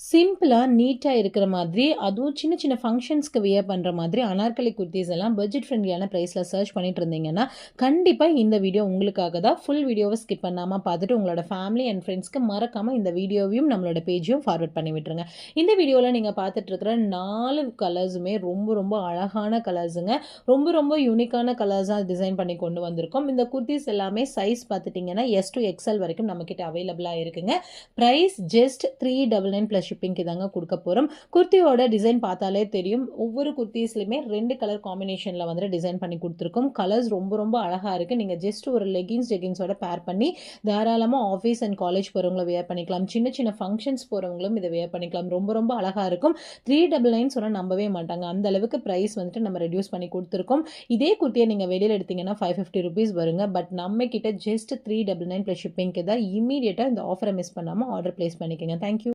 சிம்பிளா, நீட்டா இருக்கிற மாதிரி, அதுவும் சின்ன சின்ன ஃபங்ஷன்ஸ்க்கு வியர் பண்ற மாதிரி அனார்கலி குர்தீஸ் எல்லாம் பட்ஜெட் ஃப்ரெண்ட்லியான பிரைஸ்ல சர்ச் பண்ணிட்டு இருந்தீங்கன்னா, கண்டிப்பா இந்த வீடியோ உங்களுக்காக தான். ஃபுல் வீடியோவ ஸ்கிப் பண்ணாம பார்த்துட்டு உங்களோட ஃபேமிலி அண்ட் ஃப்ரெண்ட்ஸ்க்கு மறக்காம இந்த வீடியோவையும் நம்மளோட பேஜையும் ஃபார்வர்ட் பண்ணி விட்டுருங்க. இந்த வீடியோல நீங்க பார்த்துட்டு இருக்கிற 4 கலர்ஸுமே ரொம்ப ரொம்ப அழகான கலர்ஸுங்க. ரொம்ப ரொம்ப யூனிக்கான கலர்ஸா டிசைன் பண்ணி கொண்டு வந்திருக்கோம். இந்த குர்தீஸ் எல்லாமே சைஸ் பார்த்துட்டீங்கன்னா, எஸ் டூ எக்ஸ்எல் வரைக்கும் நம்மகிட்ட அவைலபிளா இருக்குங்க. பிரைஸ் ஜஸ்ட் 399 பிளஸ் ஷிப்பிங்க்கு தாங்க கொடுக்க போகிறோம். குர்த்தியோட டிசைன் பார்த்தாலே தெரியும். ஒவ்வொரு குர்த்தீஸ்லையுமே 2 கலர் காம்பினேஷனில் வந்துட்டு டிசைன் பண்ணி கொடுத்துருக்கோம். கலர்ஸ் ரொம்ப ரொம்ப அழகாக இருக்குது. நீங்கள் ஜஸ்ட் ஒரு ஜெகின்ஸோட பேர் பண்ணி தாராளமாக ஆஃபீஸ் அண்ட் காலேஜ் போகிறவங்கள வேர் பண்ணிக்கலாம். சின்ன சின்ன ஃபங்க்ஷன்ஸ் போகிறவங்களும் இதை வேர் பண்ணிக்கலாம். ரொம்ப ரொம்ப அழகாக இருக்கும். 399 சொன்னால் நம்பவே மாட்டாங்க. அந்த அளவுக்கு ப்ரைஸ் வந்துட்டு நம்ம ரெடியூஸ் பண்ணி கொடுத்துருக்கோம். இதே குர்த்தியை நீங்கள் வெளியில் எடுத்தீங்கன்னா 550 ருபீஸ் வருங்க. பட் நம்ம கிட்ட ஜஸ்ட் 399 ப்ளஸ் ஷிப்பிங்க்கு தான். இமீடியட்டாக இந்த ஆஃபரை மிஸ் பண்ணாமல் ஆர்டர் பிளேஸ் பண்ணிக்கோங்க. தேங்க்யூ.